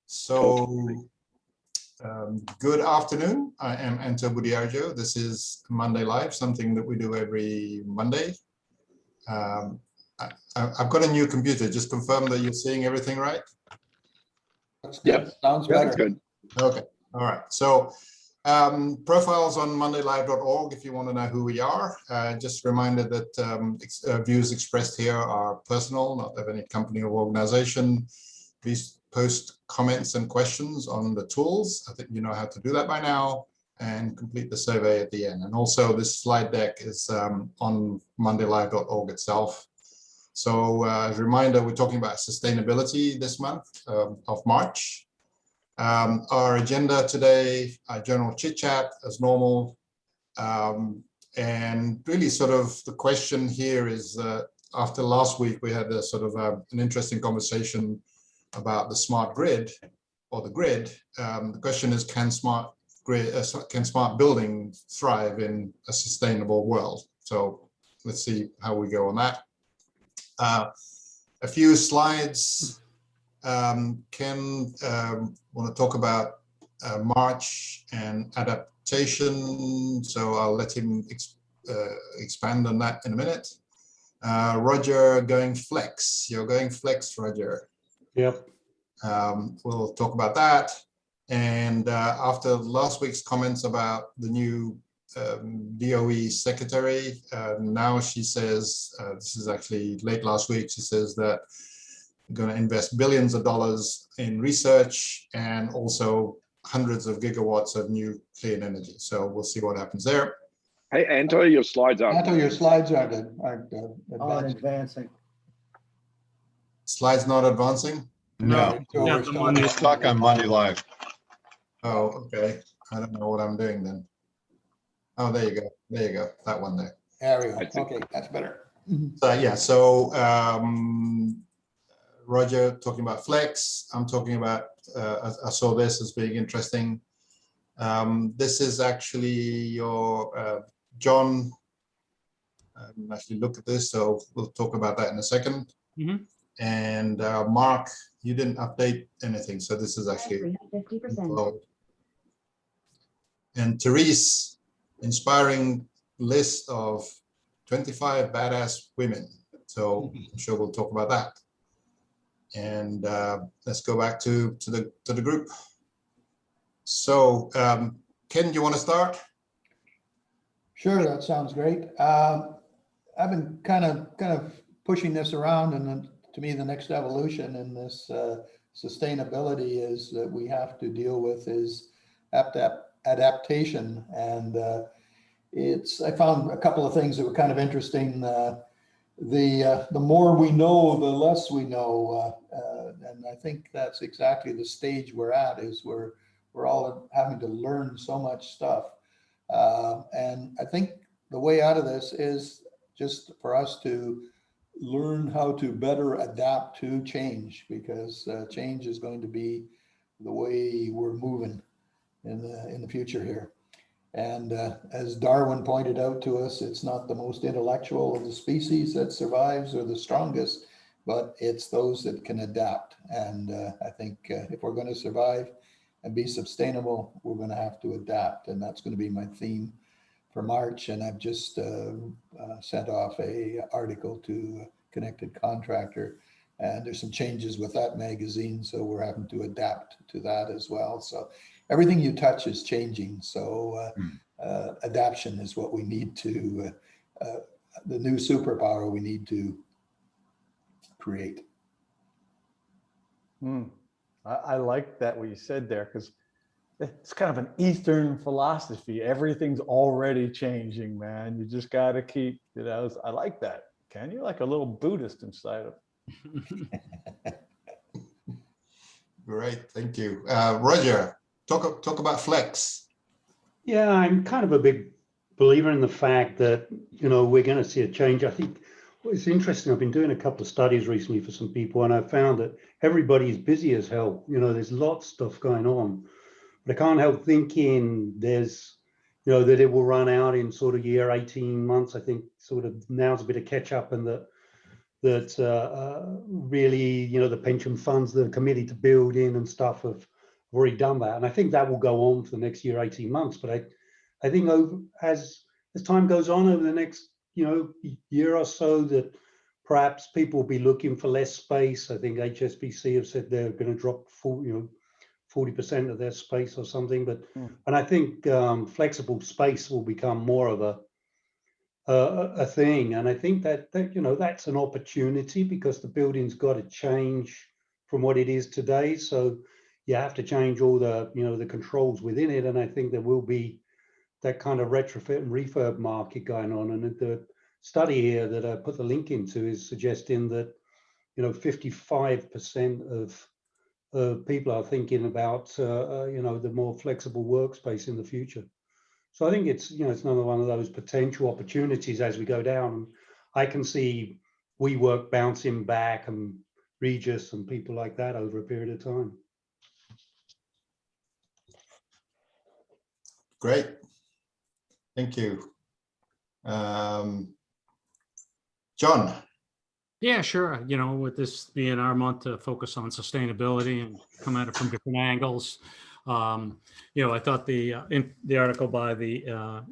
So, good afternoon. I am Anto Budiarjo. This is Monday Live, something that we do every Monday. I've got a new computer. Just confirm that you're seeing everything right. That's good. Yep. Sounds better. Good. Okay. All right. So, profiles on mondaylive.org if you want to know who we are. Just a reminder that views expressed here are personal, not of any company or organization. Please post comments and questions on the tools. I think you know how to do that by now, and complete the survey at the end. And also this slide deck is on mondaylive.org itself. So as a reminder, we're talking about sustainability this month of March. Our agenda today, general chit chat as normal. And really sort of the question here is, after last week, we had a sort of an interesting conversation about the smart grid or the grid. The question is, can smart building thrive in a sustainable world? So let's see how we go on that. A few slides. Ken want to talk about March and adaptation, so I'll let him expand on that in a minute. Roger going flex. You're going flex, Roger. Yep. We'll talk about that. And after last week's comments about the new DOE secretary, now she says, this is actually late last week, she says that we're going to invest billions of dollars in research and also hundreds of gigawatts of new clean energy. So we'll see what happens there. Hey, Anto, your slides aren't. Anto, your slides aren't advancing. Slides not advancing? No, you're stuck on Monday Live. Oh, okay. I don't know what I'm doing then. Oh, there you go. There you go. That one there. There we go. Okay, that's better. So yeah, so Roger talking about flex. I'm talking about, I saw this as being interesting. This is actually your, John, actually look at this, so we'll talk about that in a second. Mm-hmm. And Mark, you didn't update anything, so this is actually 50%. And Therese, inspiring list of 25 badass women. So I'm sure we'll talk about that. And let's go back to the group. So Ken, do you want to start? Sure, that sounds great. I've been kind of pushing this around, and then to me, the next evolution in this sustainability is that we have to deal with is adaptation. And I found a couple of things that were kind of interesting. The more we know, the less we know, and I think that's exactly the stage we're at. Is we're all having to learn so much stuff, and I think the way out of this is just for us to learn how to better adapt to change, because change is going to be the way we're moving in the future here. And as Darwin pointed out to us, it's not the most intellectual of the species that survives or the strongest, but it's those that can adapt. And I think if we're going to survive and be sustainable, we're going to have to adapt. And that's going to be my theme for March. And I've just sent off a article to Connected Contractor, and there's some changes with that magazine, so we're having to adapt to that as well. So everything you touch is changing. So adaptation is what we need to, the new superpower we need to create. I like that what you said there, because it's kind of an Eastern philosophy. Everything's already changing, man. You just got to keep, I like that. Ken, you're like a little Buddhist inside of. Great, thank you. Roger, talk about flex. Yeah, I'm kind of a big believer in the fact that, we're going to see a change. I think it's interesting. I've been doing a couple of studies recently for some people, and I found that everybody's busy as hell. There's lots of stuff going on, but I can't help thinking there's, that it will run out in sort of year 18 months. I think sort of now's a bit of catch up, and that that really, the pension funds, the committee to build in and stuff have already done that. And I think that will go on for the next year, 18 months. But I think as time goes on over the next, year or so, that perhaps people will be looking for less space. I think HSBC have said they're going to drop 40% of their space or something. But and I think flexible space will become more of a thing. And I think that that's an opportunity, because the building's got to change from what it is today. So you have to change all the the controls within it. And I think there will be that kind of retrofit and refurb market going on. And the study here that I put the link into is suggesting that 55% of people are thinking about the more flexible workspace in the future. So I think it's it's another one of those potential opportunities as we go down. I can see WeWork bouncing back, and Regus and people like that over a period of time. Great. Thank you. John. Yeah, sure. With this being our month to focus on sustainability and come at it from different angles, I thought the article by the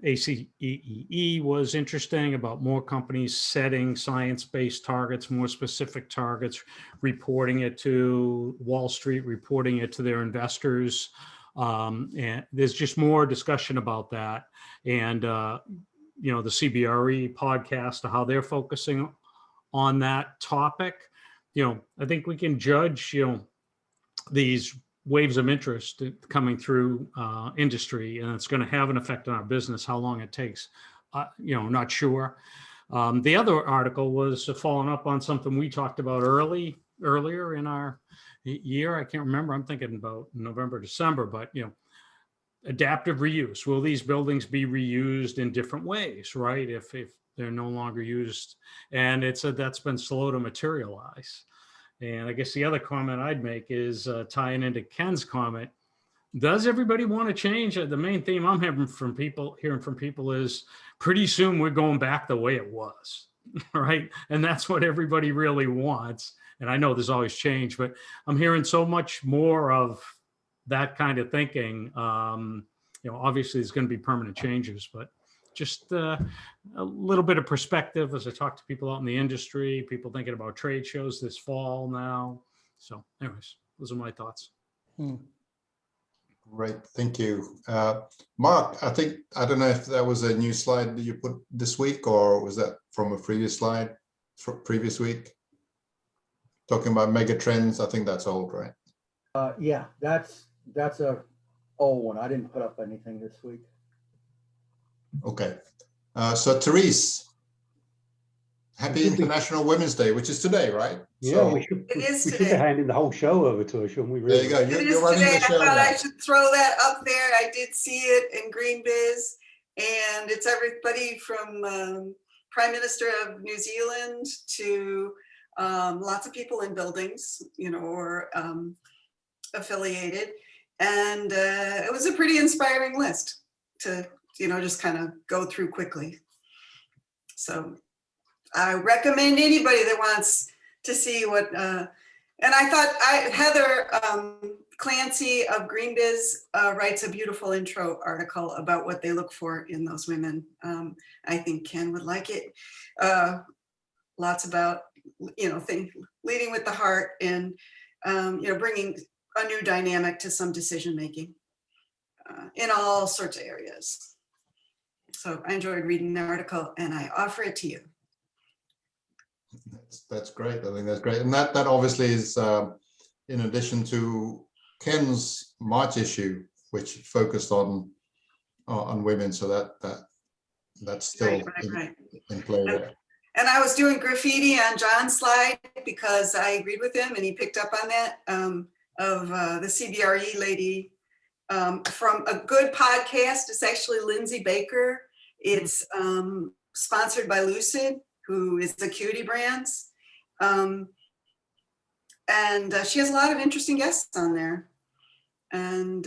ACEE was interesting about more companies setting science-based targets, more specific targets, reporting it to Wall Street, reporting it to their investors. And there's just more discussion about that. And, the CBRE podcast, how they're focusing on that topic. I think we can judge, these waves of interest coming through industry, and it's going to have an effect on our business. How long it takes, not sure. The other article was following up on something we talked about earlier in our year. I can't remember. I'm thinking about November, December, but adaptive reuse. Will these buildings be reused in different ways, right? If they're no longer used, and that's been slow to materialize. And I guess the other comment I'd make is tying into Ken's comment. Does everybody want to change? The main theme I'm hearing from people is pretty soon we're going back the way it was, right? And that's what everybody really wants. And I know there's always change, but I'm hearing so much more of that kind of thinking. Obviously there's going to be permanent changes, but just a little bit of perspective as I talk to people out in the industry, people thinking about trade shows this fall now. So anyways, those are my thoughts. Great, thank you. Mark, I don't know if that was a new slide that you put this week, or was that from a previous slide from previous week? Talking about mega trends, I think that's old, right? Yeah, that's a old one. I didn't put up anything this week. Okay, so Therese, happy International Women's Day, which is today, right? Yeah, so, we should today. be handing the whole show over to her, shouldn't we? Really? There you go. It is today. I thought I should throw that up there. I did see it in GreenBiz, and it's everybody from Prime Minister of New Zealand to lots of people in buildings, or affiliated. And it was a pretty inspiring list to, just kind of go through quickly. So I recommend anybody that wants to see what, and I thought Heather Clancy of GreenBiz writes a beautiful intro article about what they look for in those women. I think Ken would like it. Lots about, leading with the heart and, bringing a new dynamic to some decision making in all sorts of areas. So I enjoyed reading the article and I offer it to you. That's great. I think that's great. And that obviously is in addition to Ken's March issue, which focused on women. So that's still right. in play there. And I was doing graffiti on John's slide because I agreed with him and he picked up on that of the CBRE lady from a good podcast. It's actually Lindsay Baker. It's sponsored by Lucid, who is the Cutie Brands. And she has a lot of interesting guests on there. And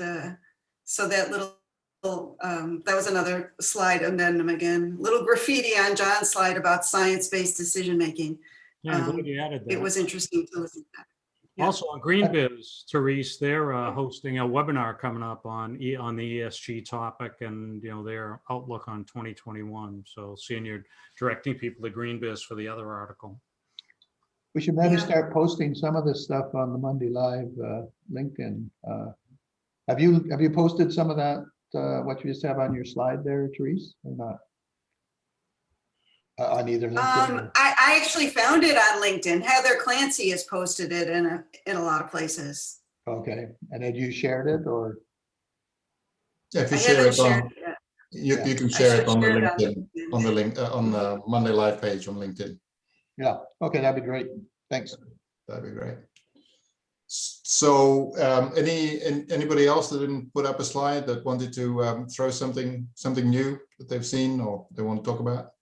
so that that was another slide addendum again, little graffiti on John's slide about science-based decision-making. Yeah, I'm glad you added it that. was interesting to listen to that. Yeah. Also on GreenBiz, Therese, they're hosting a webinar coming up on the ESG topic and, you know, their outlook on 2021. So seeing you're directing people to GreenBiz for the other article. We should maybe Yeah. start posting some of this stuff on the Monday Live LinkedIn. Have you posted some of that, what you just have on your slide there, Therese, or not? On either LinkedIn? I actually found it on LinkedIn. Heather Clancy has posted it in a lot of places. Okay, and had you shared it or? Yeah, if you I share haven't it on, shared it yet. you can I share it should on the share it on LinkedIn, LinkedIn. on the link, on the Monday Live page on LinkedIn. Yeah, okay, that'd be great. Thanks. That'd be great. So anybody else that didn't put up a slide that wanted to throw something new that they've seen or they want to talk about?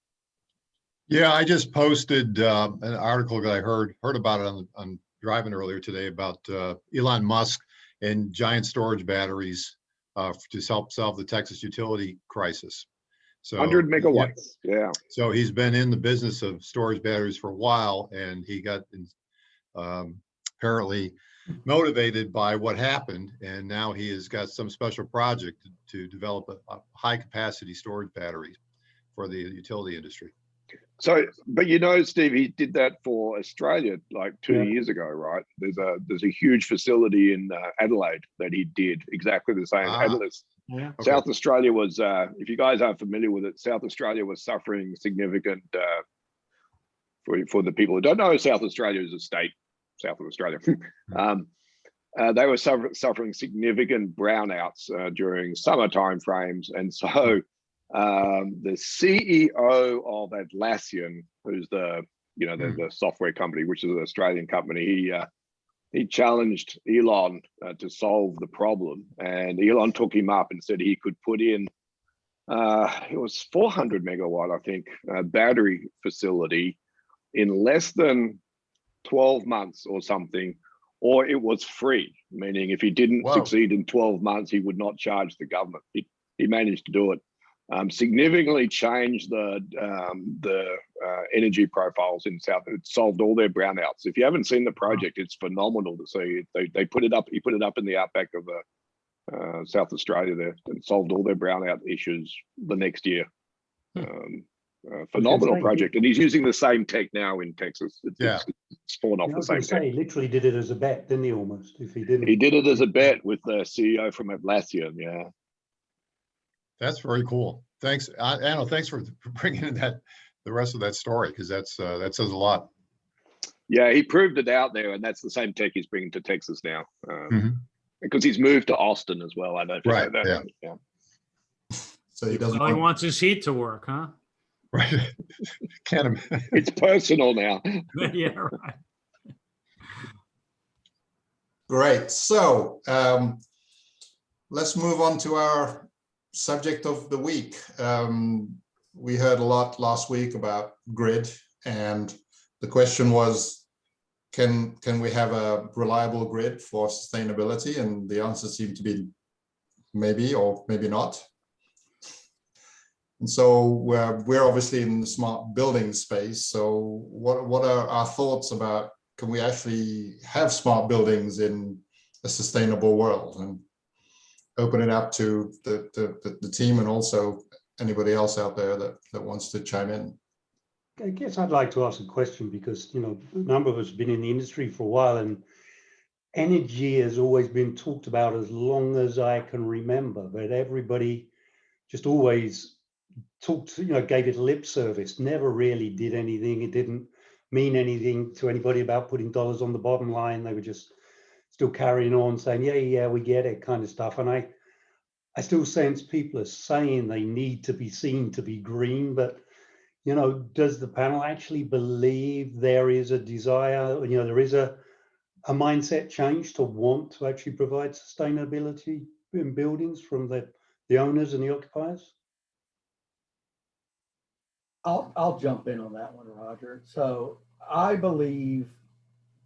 Yeah, I just posted an article that I heard about it on driving earlier today about Elon Musk and giant storage batteries to help solve the Texas utility crisis. So 100 megawatts. Yeah. So he's been in the business of storage batteries for a while, and he got apparently motivated by what happened, and now he has got some special project to develop a high capacity storage battery for the utility industry. So, but you know, Steve, he did that for Australia like 2 years ago, right? There's a huge facility in Adelaide that he did exactly the same. Yeah. Okay. South Australia was, if you guys aren't familiar with it, South Australia was suffering significant, for the people who don't know, South Australia is a state, South of Australia. They were suffering significant brownouts during summer timeframes. And so the CEO of Atlassian, who's the software company, which is an Australian company, he challenged Elon to solve the problem, and Elon took him up and said he could put in it was 400 megawatt, I think, battery facility in less than 12 months or something, or it was free, meaning if he didn't succeed in 12 months, he would not charge the government. He managed to do it. Significantly changed the energy profiles in South. It solved all their brownouts. If you haven't seen the project, it's phenomenal to see. They put it up. He put it up in the outback of South Australia there, and solved all their brownout issues the next year. Phenomenal project, and he's using the same tech now in Texas. It's spawned off the same tech. He literally did it as a bet, didn't he? Almost, if he didn't. He did it as a bet with the CEO from Atlassian. Yeah. That's very cool. Thanks, Anno. Thanks for bringing in the rest of that story, because that says a lot. Yeah, he proved it out there, and that's the same tech he's bringing to Texas now, because he's moved to Austin as well. I don't know if you know that. Yeah. So he doesn't. All he wants his heat to work, huh? Right. Can't. It's personal now. Yeah, right. Great. So let's move on to our subject of the week. We heard a lot last week about grid, and the question was, can we have a reliable grid for sustainability? And the answer seemed to be maybe or maybe not. And so we're obviously in the smart building space. So what are our thoughts about, can we actually have smart buildings in a sustainable world? And open it up to the team and also anybody else out there that wants to chime in. I guess I'd like to ask a question, because, a number of us have been in the industry for a while, and energy has always been talked about as long as I can remember, but everybody just always talked, gave it lip service, never really did anything. It didn't mean anything to anybody about putting dollars on the bottom line. They were just still carrying on saying, yeah, we get it, kind of stuff. And I still sense people are saying they need to be seen to be green, but, does the panel actually believe there is a desire, there is a mindset change to want to actually provide sustainability in buildings from the owners and the occupiers? I'll jump in on that one, Roger. So I believe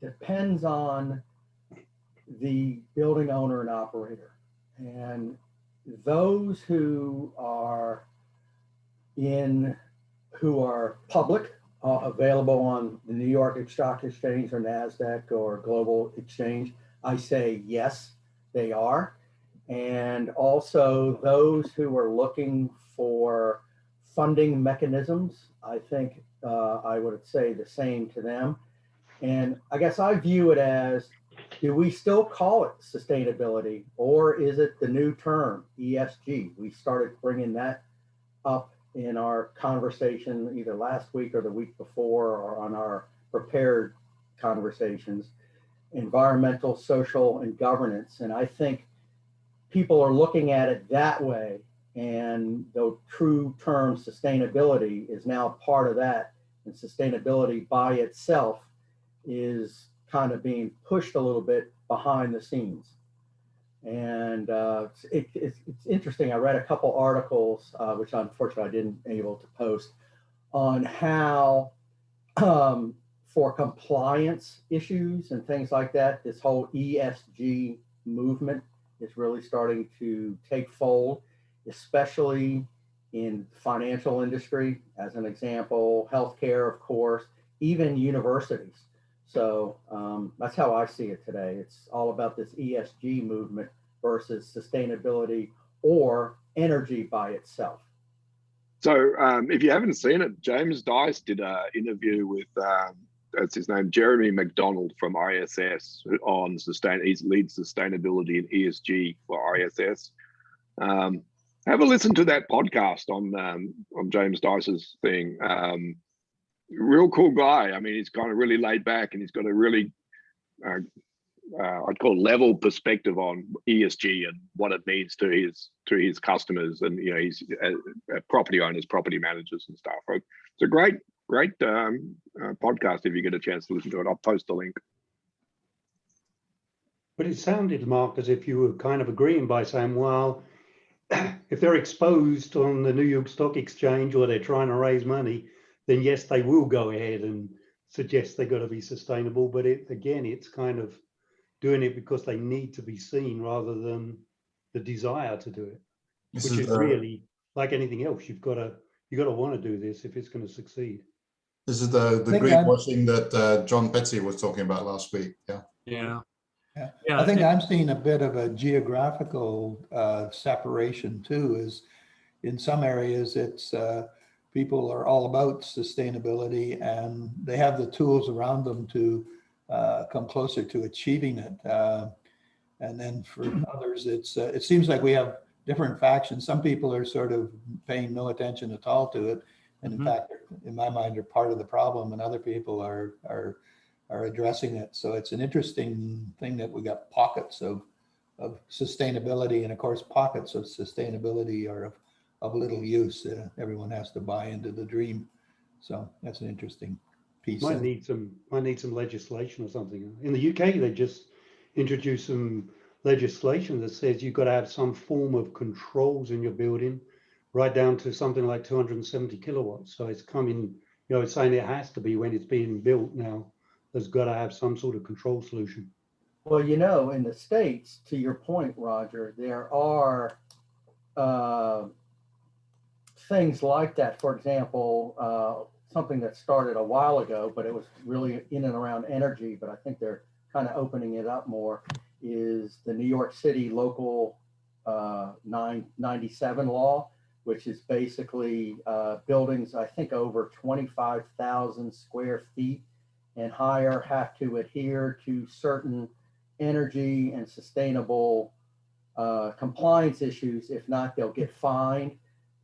depends on the building owner and operator, and those who are public available on the New York Stock Exchange or NASDAQ or Global Exchange? I say yes, they are. And also those who are looking for funding mechanisms, I think I would say the same to them. And I guess I view it as, do we still call it sustainability, or is it the new term, ESG? We started bringing that up in our conversation either last week or the week before, or on our prepared conversations, environmental, social, and governance. And I think people are looking at it that way. And the true term sustainability is now part of that. And sustainability by itself is kind of being pushed a little bit behind the scenes. And it's interesting. I read a couple articles, which unfortunately I didn't able to post, on how for compliance issues and things like that, this whole ESG movement is really starting to take fold, especially in financial industry, as an example, healthcare, of course, even universities. So that's how I see it today. It's all about this ESG movement versus sustainability or energy by itself. So if you haven't seen it, James Dice did an interview with, that's his name, Jeremy McDonald from ISS on he leads sustainability and ESG for ISS. Have a listen to that podcast on James Dice's thing. Real cool guy. I mean, he's kind of really laid back, and he's got a really, I'd call level perspective on ESG and what it means to his customers, and he's property owners, property managers, and stuff. Right? It's a great podcast. If you get a chance to listen to it, I'll post the link. But it sounded, Mark, as if you were kind of agreeing by saying, well, if they're exposed on the New York Stock Exchange or they're trying to raise money, then yes, they will go ahead and suggest they've got to be sustainable. But it's kind of doing it because they need to be seen rather than the desire to do it, which is really like anything else. You've got to want to do this if it's going to succeed. This is the greenwashing that John Petsy was talking about last week. Yeah. I think I'm seeing a bit of a geographical separation too. Is in some areas it's people are all about sustainability and they have the tools around them to come closer to achieving it. And then for others, it seems like we have different factions. Some people are sort of paying no attention at all to it, and in fact, in my mind, they're part of the problem. And other people are addressing it. So it's an interesting thing that we got pockets of sustainability, and of course, pockets of sustainability are of little use. Everyone has to buy into the dream. So that's an interesting piece. Might need some legislation or something. In the UK, they just introduced some legislation that says you've got to have some form of controls in your building, right down to something like 270 kilowatts. So it's coming, it's saying it has to be when it's being built now. There's got to have some sort of control solution. Well, in the States, to your point, Roger, there are things like that. For example, something that started a while ago, but it was really in and around energy, but I think they're kind of opening it up more, is the New York City Local 997 law, which is basically buildings, I think over 25,000 square feet and higher have to adhere to certain energy and sustainable compliance issues. If not, they'll get fined.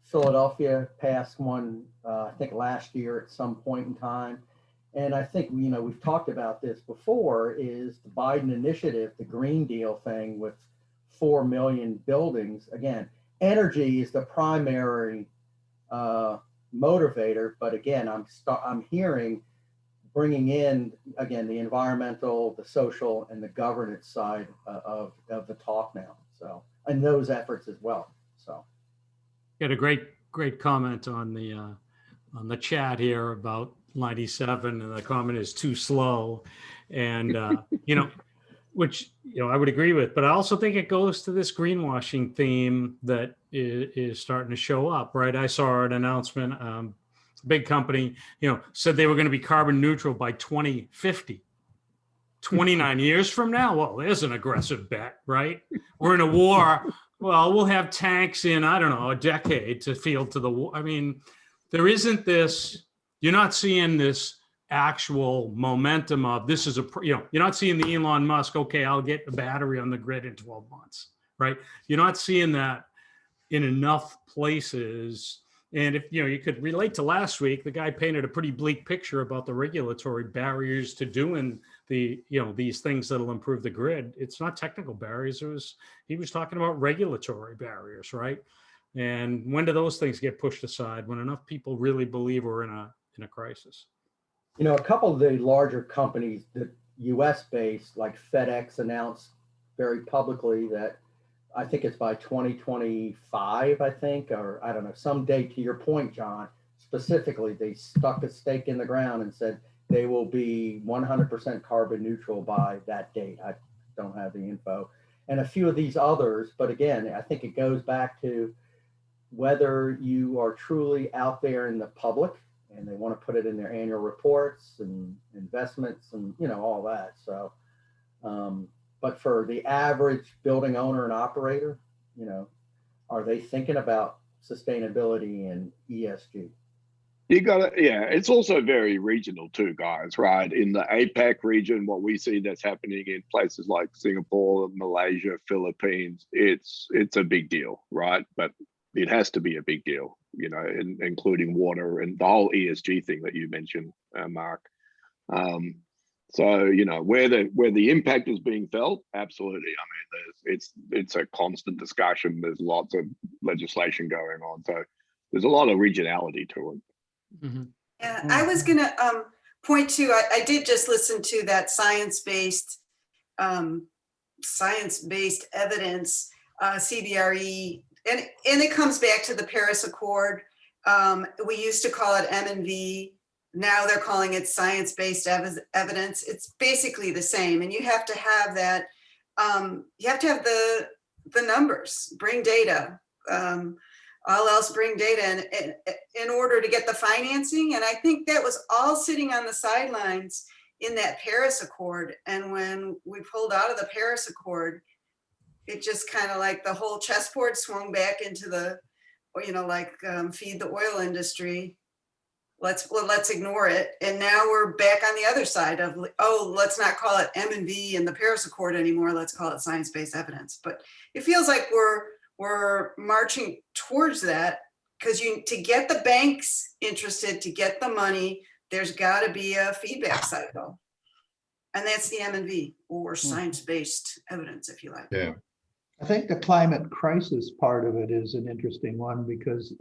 Philadelphia passed one, I think last year at some point in time. And I think, we've talked about this before, is the Biden initiative, the Green Deal thing with 4 million buildings. Again, energy is the primary motivator. But again, I'm hearing bringing in, again, the environmental, the social, and the governance side of the talk now. So, and those efforts as well. So. Got a great comment on the chat here about 97, and the comment is too slow, and which I would agree with, but I also think it goes to this greenwashing theme that is starting to show up, right? I saw an announcement big company, said they were going to be carbon neutral by 2050. 29 years from now, well, there's an aggressive bet, right? We're in a war. Well, we'll have tanks in, I don't know, a decade to field to the war. I mean, there isn't this, you're not seeing this actual momentum of this is you're not seeing the Elon Musk, okay, I'll get a battery on the grid in 12 months, right? You're not seeing that in enough places. And if you could relate to last week, the guy painted a pretty bleak picture about the regulatory barriers to doing these things that'll improve the grid. It's not technical barriers. He was talking about regulatory barriers, right? And when do those things get pushed aside? When enough people really believe we're in a crisis. A couple of the larger companies, the US based, like FedEx, announced very publicly that I think it's by 2025, I think, or I don't know, some date. To your point, John, specifically, they stuck a stake in the ground and said they will be 100% carbon neutral by that date. I don't have the info. And a few of these others, but again, I think it goes back to whether you are truly out there in the public and they want to put it in their annual reports and investments and, all that. So, but for the average building owner and operator, are they thinking about sustainability and ESG? You got to, yeah, it's also very regional too, guys, right? In the APAC region, what we see that's happening in places like Singapore, Malaysia, Philippines, it's a big deal, right? But it has to be a big deal, including water and the whole ESG thing that you mentioned, Mark. So, where the impact is being felt, absolutely. I mean, it's a constant discussion. There's lots of legislation going on. So there's a lot of regionality to it. Mm-hmm. Yeah, I was going to point to, I did just listen to that science-based evidence, CBRE, and it comes back to the Paris Accord. We used to call it M&V. Now they're calling it science-based evidence. It's basically the same. And you have to have that, you have to have the numbers, bring data, all else bring data in order to get the financing. And I think that was all sitting on the sidelines in that Paris Accord. And when we pulled out of the Paris Accord, it just kind of like the whole chessboard swung back into the, feed the oil industry. Let's ignore it. And now we're back on the other side of, let's not call it M&V in the Paris Accord anymore. Let's call it science-based evidence. But it feels like we're marching towards that, because to get the banks interested, to get the money, there's got to be a feedback cycle. And that's the M&V, or science-based evidence, if you like. Yeah. I think the climate crisis part of it is an interesting one, because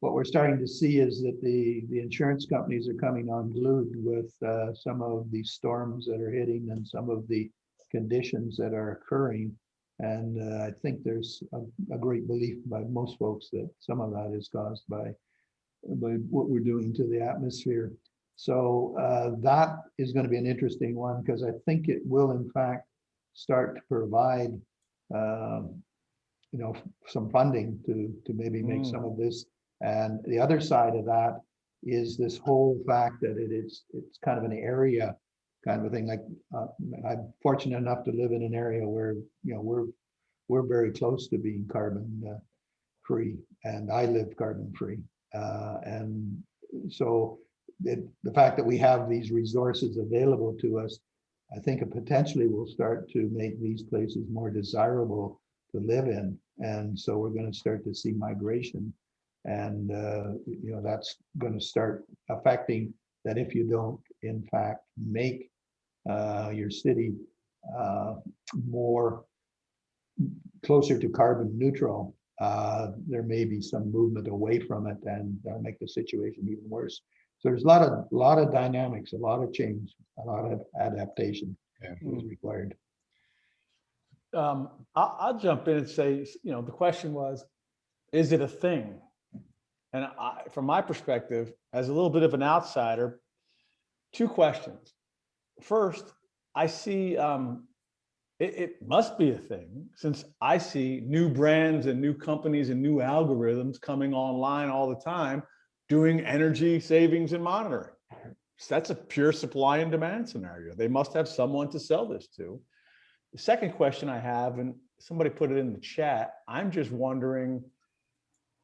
what we're starting to see is that the insurance companies are coming unglued with some of the storms that are hitting and some of the conditions that are occurring. And I think there's a great belief by most folks that some of that is caused by what we're doing to the atmosphere. So that is going to be an interesting one, because I think it will in fact start to provide some funding to maybe make some of this. And the other side of that is this whole fact that it's kind of an area kind of a thing. Like I'm fortunate enough to live in an area where we're very close to being carbon free, and I live carbon free, and so the fact that we have these resources available to us, I think it potentially will start to make these places more desirable to live in. And so we're going to start to see migration, and that's going to start affecting that. If you don't in fact make your city more closer to carbon neutral, there may be some movement away from it, and that'll make the situation even worse. So there's a lot of dynamics, a lot of change, a lot of adaptation is required. I'll jump in and say, the question was, is it a thing? And from my perspective, as a little bit of an outsider, two questions. First, I see it must be a thing, since I see new brands and new companies and new algorithms coming online all the time, doing energy savings and monitoring. So that's a pure supply and demand scenario. They must have someone to sell this to. The second question I have, and somebody put it in the chat, I'm just wondering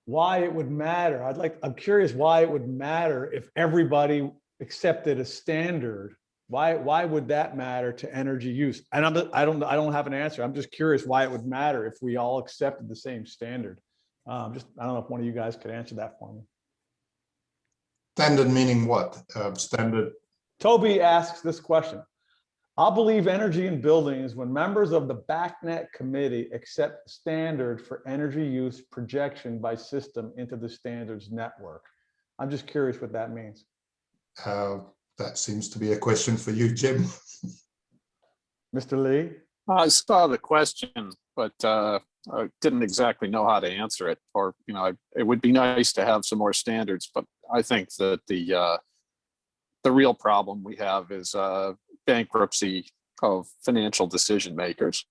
why it would matter. I'm curious why it would matter if everybody accepted a standard. Why would that matter to energy use? And I don't have an answer. I'm just curious why it would matter if we all accepted the same standard. I don't know if one of you guys could answer that for me. Standard meaning what? Standard. Toby asks this question. I'll believe energy in buildings when members of the BACnet committee accept standard for energy use projection by system into the standards network. I'm just curious what that means. That seems to be a question for you, Jim. Mr. Lee? I saw the question, but I didn't exactly know how to answer it. Or, it would be nice to have some more standards, but I think that the real problem we have is bankruptcy of financial decision makers.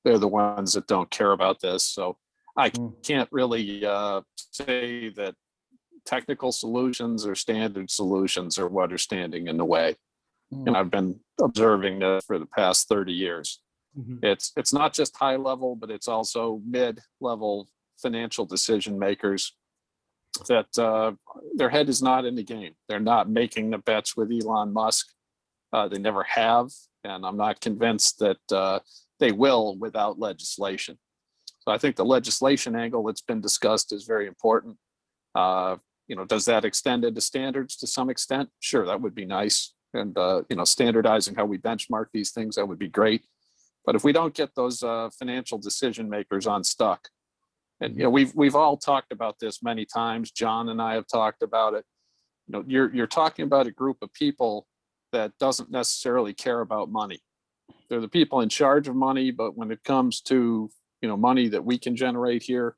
They're the ones that don't care about this. So I can't really say that technical solutions or standard solutions are what are standing in the way. And I've been observing this for the past 30 years. It's not just high level, but it's also mid-level financial decision makers that their head is not in the game. They're not making the bets with Elon Musk. They never have, and I'm not convinced that they will without legislation. So I think the legislation angle that's been discussed is very important. Does that extend into standards to some extent? Sure, that would be nice. And standardizing how we benchmark these things, that would be great. But if we don't get those financial decision makers unstuck, and we've all talked about this many times. John and I have talked about it. You're talking about a group of people that doesn't necessarily care about money. They're the people in charge of money, but when it comes to money that we can generate here,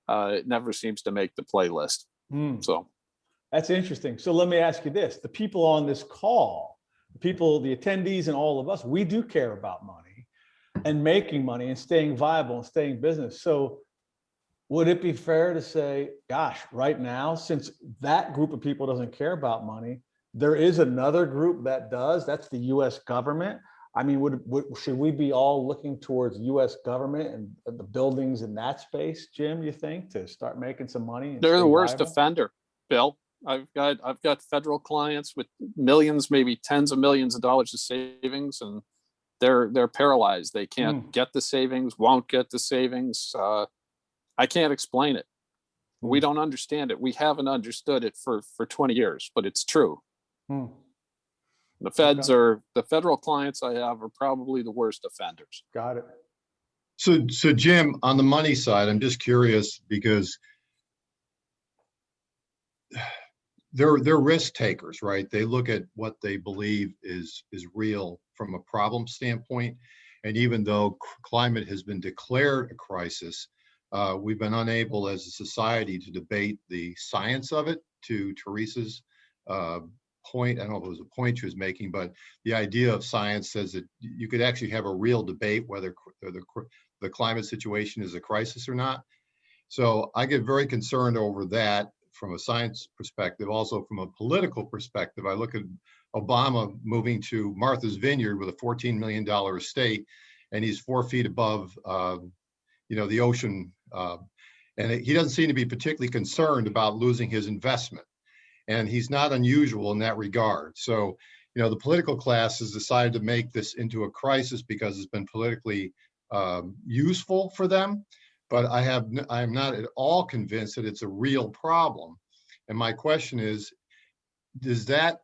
it never seems to make the playlist. So that's interesting. So let me ask you this: the people on this call, the attendees, and all of us, we do care about money and making money and staying viable and staying business. So would it be fair to say, gosh, right now, since that group of people doesn't care about money, there is another group that does? That's the U.S. government. I mean, should we be all looking towards U.S. government and the buildings in that space, Jim, you think, to start making some money? They're the worst offender, Bill. I've got federal clients with millions, maybe tens of millions of dollars of savings, and they're paralyzed. They can't get the savings, won't get the savings. I can't explain it. We don't understand it. We haven't understood it for 20 years, but it's true. The federal clients I have are probably the worst offenders. Got it. So Jim, on the money side, I'm just curious because they're risk takers, right? They look at what they believe is real from a problem standpoint. And even though climate has been declared a crisis, we've been unable as a society to debate the science of it. To Teresa's point, I don't know if it was a point she was making, but the idea of science says that you could actually have a real debate whether the climate situation is a crisis or not. So I get very concerned over that from a science perspective. Also from a political perspective, I look at Obama moving to Martha's Vineyard with a $14 million estate, and he's 4 feet above the ocean, and he doesn't seem to be particularly concerned about losing his investment. And he's not unusual in that regard. So, the political class has decided to make this into a crisis because it's been politically useful for them. But I am not at all convinced that it's a real problem. And my question is that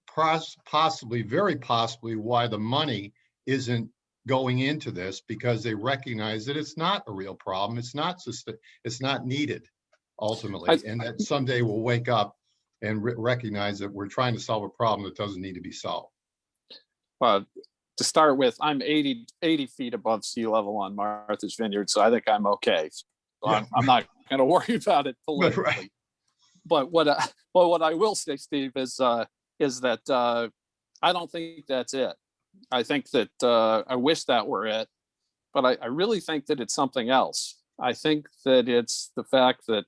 possibly, very possibly, why the money isn't going into this? Because they recognize that it's not a real problem. It's not needed ultimately, and that someday we'll wake up and recognize that we're trying to solve a problem that doesn't need to be solved. Well, to start with, I'm 80 feet above sea level on Martha's Vineyard, so I think I'm okay. So yeah. I'm not going to worry about it politically. Right. But what I will say, Steve, is that I don't think that's it. I think that I wish that were it, but I really think that it's something else. I think that it's the fact that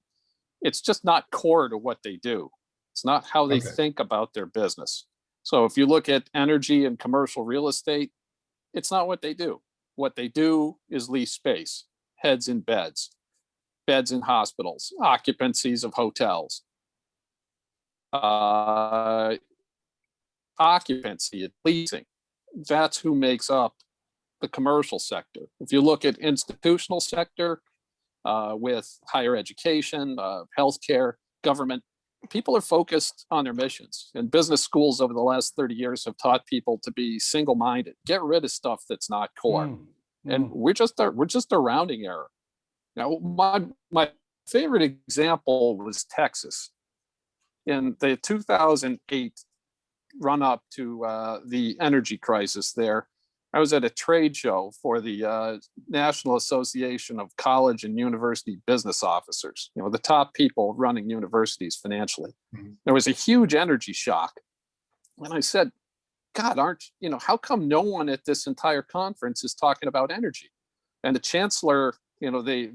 it's just not core to what they do. It's not how they Okay. think about their business. So if you look at energy and commercial real estate, it's not what they do. What they do is lease space, heads in beds, beds in hospitals, occupancies of hotels, occupancy, leasing. That's who makes up the commercial sector. If you look at institutional sector with higher education, healthcare, government, people are focused on their missions. And business schools over the last 30 years have taught people to be single-minded, get rid of stuff that's not core. And we're just a rounding error. Now, my favorite example was Texas. In the 2008 run up to the energy crisis there, I was at a trade show for the National Association of College and University Business Officers, you know, the top people running universities financially. Mhm. There was a huge energy shock. And I said, God, how come no one at this entire conference is talking about energy? And the chancellor, you know, the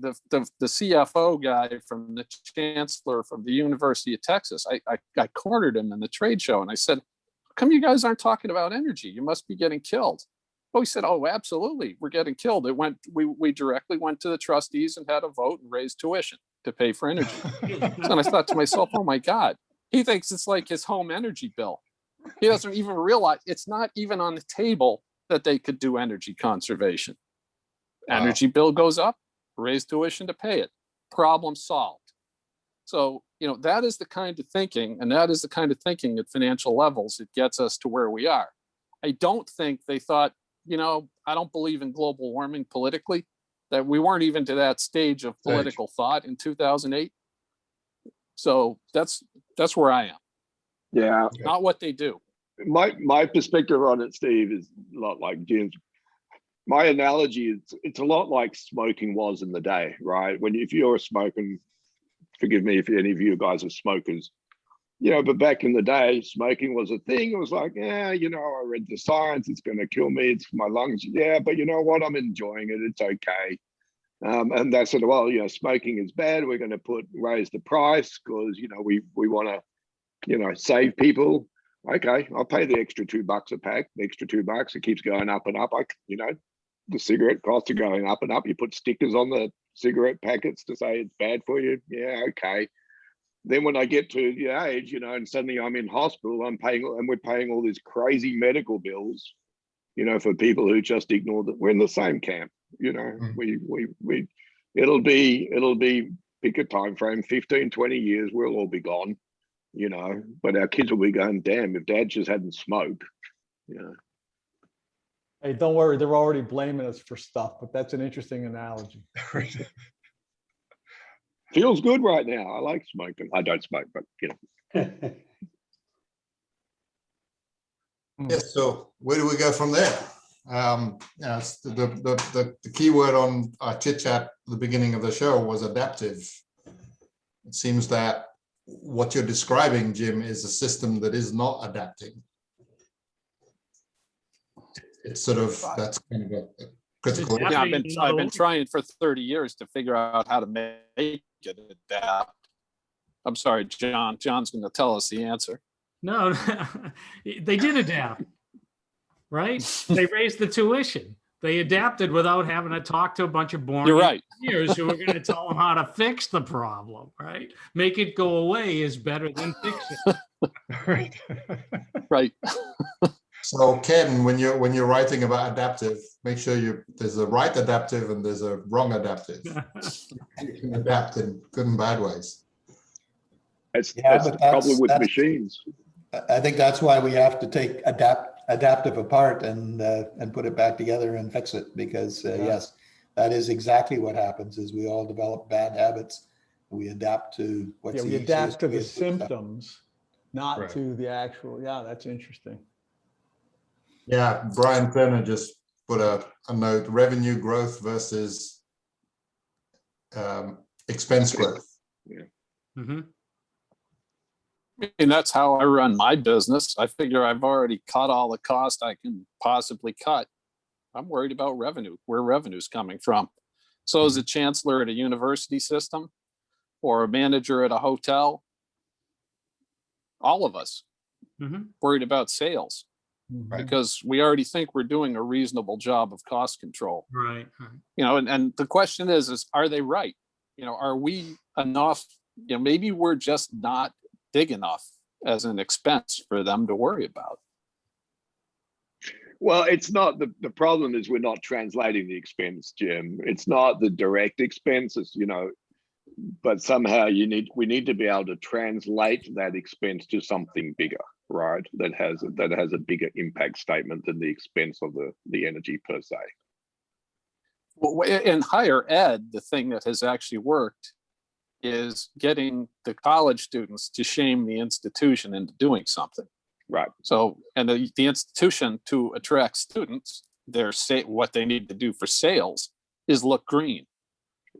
CFO guy from the chancellor from the University of Texas, I cornered him in the trade show and I said, how come you guys aren't talking about energy? You must be getting killed. Oh, he said, oh, absolutely, we're getting killed. We directly went to the trustees and had a vote and raised tuition to pay for energy. And I thought to myself, oh my God, he thinks it's like his home energy bill. He doesn't even realize it's not even on the table that they could do energy conservation. Wow. Energy bill goes up, raise tuition to pay it. Problem solved. So, you know, that is the kind of thinking, and that is the kind of thinking at financial levels that gets us to where we are. I don't think they thought, you know, I don't believe in global warming politically, that we weren't even to that stage of political thought in 2008. So that's where I am. Yeah, Not what they do. my perspective on it, Steve, is a lot like Jim's. My analogy is it's a lot like smoking was in the day, right? If you're smoking, forgive me if any of you guys are smokers, you know, but back in the day, smoking was a thing. It was like, yeah, you know, I read the science, it's going to kill me, it's my lungs. Yeah, but you know what? I'm enjoying it. It's okay. And they said, well, you know, smoking is bad. We're going to raise the price because, you know, we want to, you know, save people. Okay, I'll pay the extra $2 a pack, the extra $2. It keeps going up and up. You know, the cigarette costs are going up and up. You put stickers on the cigarette packets to say it's bad for you. Yeah, okay. Then when I get to the age, you know, and suddenly I'm in hospital, we're paying all these crazy medical bills, you know, for people who just ignore that. We're in the same camp, you know. It'll be pick a time frame, 15, 20 years, we'll all be gone, you know, but our kids will be going, damn, if dad just hadn't smoked, you know. Hey, don't worry, they're already blaming us for stuff, but that's an interesting analogy. Feels good right now. I like smoking. I don't smoke, but you know. Yes, so where do we go from there? Yeah, the key word on our chit chat at the beginning of the show was adaptive. It seems that what you're describing, Jim, is a system that is not adapting. It's sort of, that's kind of a critical. Yeah, I've been trying for 30 years to figure out how to make it adapt. I'm sorry, John. John's going to tell us the answer. No, they did adapt, right? They raised the tuition. They adapted without having to talk to a bunch of boring You're right. engineers who are going to tell them how to fix the problem, right? Make it go away is better than fix it. Right. So Ken, when you're writing about adaptive, make sure there's a right adaptive and there's a wrong adaptive. You can adapt in good and bad ways. That's the problem with machines. I think that's why we have to take adaptive apart and put it back together and fix it, because yes, that is exactly what happens. Is we all develop bad habits. We adapt to what's we adapt to the symptoms, not to the actual. Yeah, that's interesting. Yeah, Brian Turner just put a note: revenue growth versus expense growth. Yeah. Mm-hmm. And that's how I run my business. I figure I've already cut all the cost I can possibly cut. I'm worried about revenue, where revenue's coming from. So as a chancellor at a university system or a manager at a hotel, all of us, Mhm. worried about sales Mhm. because we already think we're doing a reasonable job of cost control. Right. Right. You know, and the question is are they right? You know, are we enough? You know, maybe we're just not big enough as an expense for them to worry about. Well, it's not the problem is we're not translating the expense, Jim. It's not the direct expenses, you know, but somehow we need to be able to translate that expense to something bigger, right? That has a bigger impact statement than the expense of the energy per se. Well, in higher ed, the thing that has actually worked is getting the college students to shame the institution into doing something. Right. So, and the institution to attract students, what they need to do for sales is look green.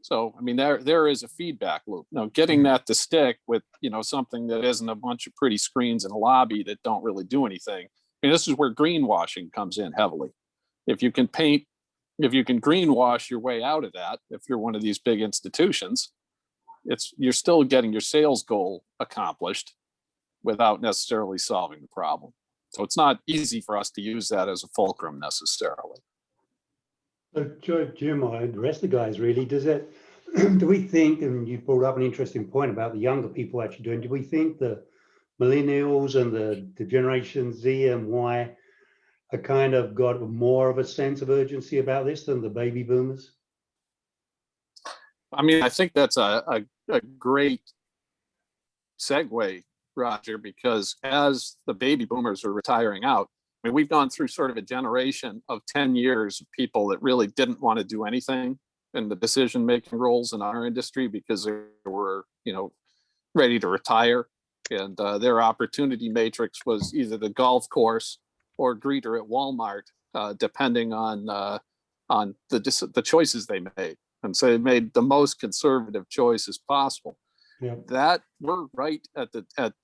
So, I mean, there is a feedback loop. Now, getting that to stick with, you know, something that isn't a bunch of pretty screens in a lobby that don't really do anything. I mean, this is where greenwashing comes in heavily. If you can greenwash your way out of that, if you're one of these big institutions, you're still getting your sales goal accomplished without necessarily solving the problem. So it's not easy for us to use that as a fulcrum necessarily. So Jim, I address the guys really, do we think, and you brought up an interesting point about the younger people actually doing, do we think the millennials and the Generation Z and Y are kind of got more of a sense of urgency about this than the baby boomers? I mean, I think that's a great segue, Roger, because as the baby boomers are retiring out, I mean, we've gone through sort of a generation of 10 years of people that really didn't want to do anything in the decision-making roles in our industry because they were, you know, ready to retire. And their opportunity matrix was either the golf course or greeter at Walmart, depending on the choices they made. And so they made the most conservative choices possible. Yeah. That we're right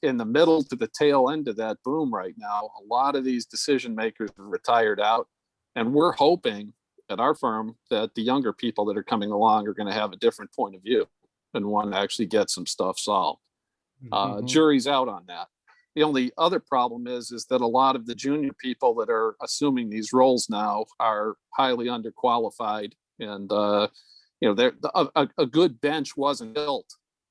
in the middle to the tail end of that boom right now. A lot of these decision makers are retired out, and we're hoping at our firm that the younger people that are coming along are going to have a different point of view and want to actually get some stuff solved. Jury's out on that. The only other problem is that a lot of the junior people that are assuming these roles now are highly underqualified, and you know, a good bench wasn't built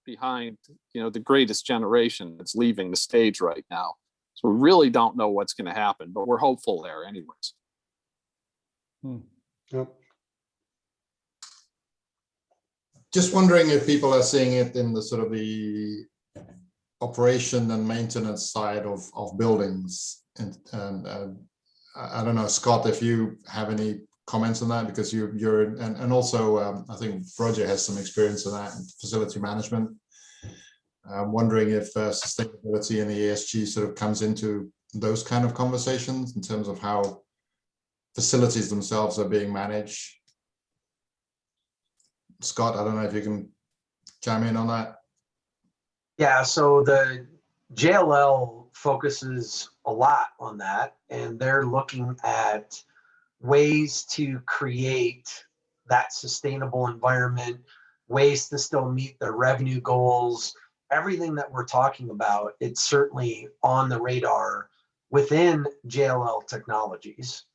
behind, you know, the greatest generation that's leaving the stage right now. So we really don't know what's going to happen, but we're hopeful there anyways. Yep. Just wondering if people are seeing it in the sort of the operation and maintenance side of buildings. And I don't know, Scott, if you have any comments on that, because you're and also I think Roger has some experience in that in facility management. I'm wondering if sustainability and the ESG sort of comes into those kind of conversations in terms of how facilities themselves are being managed. Scott, I don't know if you can chime in on that. Yeah, so the JLL focuses a lot on that, and they're looking at ways to create that sustainable environment, ways to still meet their revenue goals. Everything that we're talking about, it's certainly on the radar within JLL Technologies.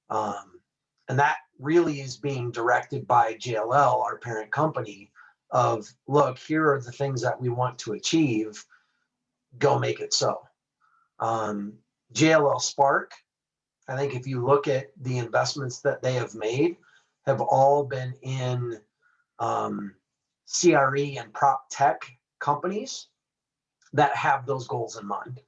And that really is being directed by JLL, our parent company, of look, here are the things that we want to achieve, go make it so. JLL Spark, I think if you look at the investments that they have made, have all been in CRE and prop tech companies that have those goals in mind.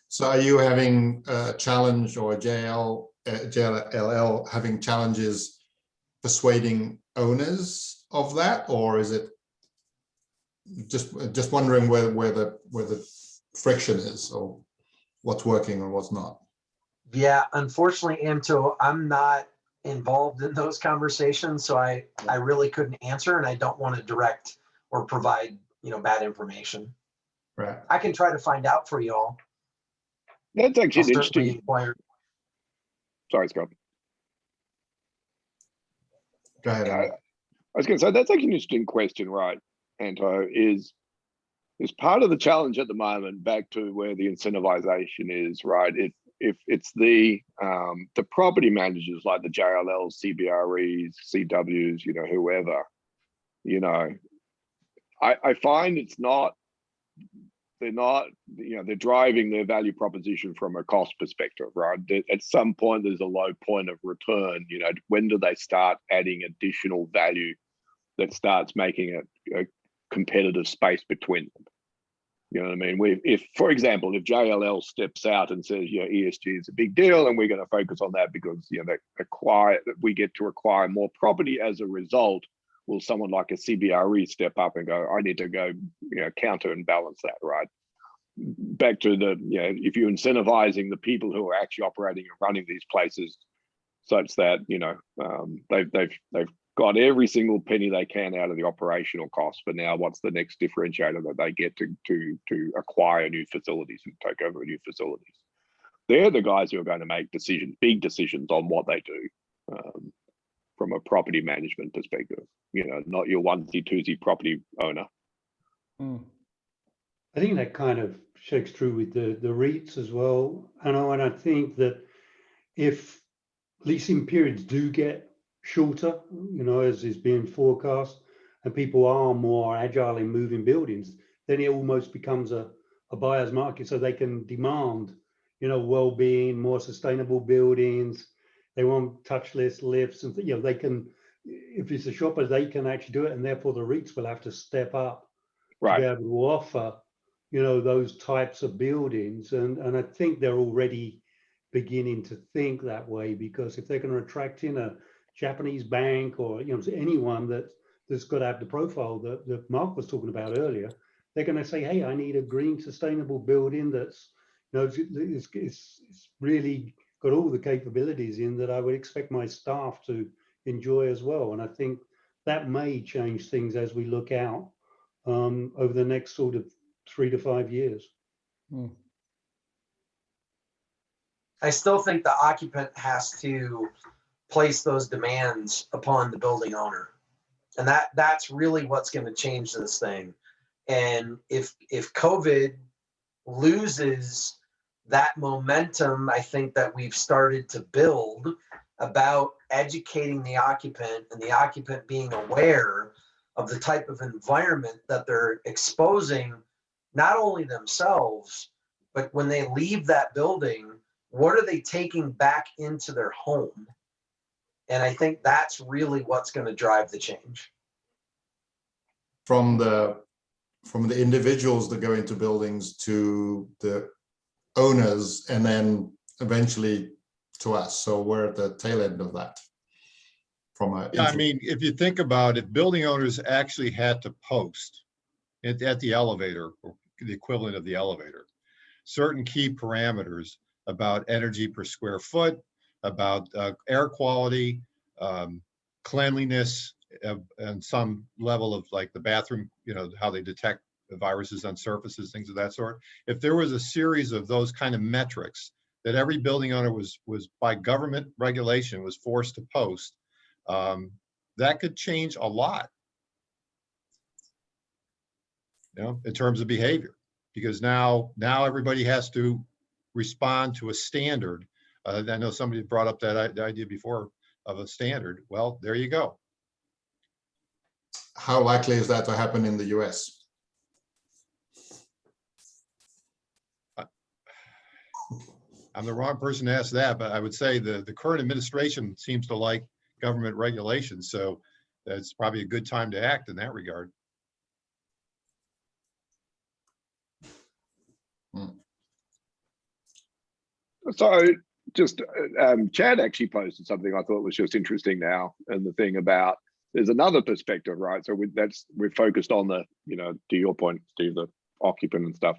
So are you having a challenge, or JLL having challenges persuading owners of that, or is it just wondering where the friction is, or what's working or what's not? Yeah, unfortunately, Anto, I'm not involved in those conversations, so I really couldn't answer, and I don't want to direct or provide, you know, bad information. Right. I can try to find out for you all. That's actually I'll an certainly interesting. inquire. Sorry, Scott. Go ahead. I was going to say that's like an interesting question, right, Anto? Is It's part of the challenge at the moment, back to where the incentivization is, right? If it's the property managers like the JLLs, CBREs, CWs, you know, whoever, you know, I find they're not, you know, they're driving their value proposition from a cost perspective, right? At some point, there's a low point of return. You know, when do they start adding additional value that starts making it a competitive space between them? You know what I mean? If, for example, if JLL steps out and says, you know, ESG is a big deal and we're going to focus on that because, you know, we get to acquire more property as a result, will someone like a CBRE step up and go, I need to go, you know, counter and balance that, right? Back to the, you know, if you're incentivizing the people who are actually operating and running these places such that, you know, they've got every single penny they can out of the operational costs, but now what's the next differentiator that they get to acquire new facilities and take over new facilities? They're the guys who are going to make decisions, big decisions on what they do. From a property management perspective, you know, not your onesie twosie property owner. I think that kind of shakes true with the REITs as well. And I think that if leasing periods do get shorter, you know, as is being forecast, and people are more agile in moving buildings, then it almost becomes a buyer's market, so they can demand, you know, well-being, more sustainable buildings. They want touchless lifts, and you know, they can, if it's a shopper, they can actually do it, and therefore the REITs will have to step up to be able to offer, you know, those types of buildings. And I think they're already beginning to think that way, because if they're going to attract in a Japanese bank or, you know, anyone that's got to have the profile that Mark was talking about earlier, they're going to say, hey, I need a green, sustainable building that's, you know, it's really got all the capabilities in that I would expect my staff to enjoy as well. And I think that may change things as we look out over the next sort of 3 to 5 years. I still think the occupant has to place those demands upon the building owner. And that's really what's going to change this thing. And if COVID loses that momentum, I think that we've started to build about educating the occupant, and the occupant being aware of the type of environment that they're exposing, not only themselves, but when they leave that building, what are they taking back into their home? And I think that's really what's going to drive the change. From the individuals that go into buildings to the owners, and then eventually to us. So we're at the tail end of that. Yeah, I mean, if you think about it, building owners actually had to post at the elevator, or the equivalent of the elevator, certain key parameters about energy per square foot, about air quality, cleanliness, and some level of like the bathroom, you know, how they detect the viruses on surfaces, things of that sort. If there was a series of those kind of metrics that every building owner was by government regulation was forced to post, that could change a lot, you know, in terms of behavior, because now everybody has to respond to a standard. I know somebody brought up that idea before of a standard. Well, there you go. How likely is that to happen in the US? I'm the wrong person to ask that, but I would say the current administration seems to like government regulations, so it's probably a good time to act in that regard. So just Chad actually posted something I thought was just interesting now, and the thing about there's another perspective, right? So we're focused on the, you know, to your point, Steve, the occupant and stuff.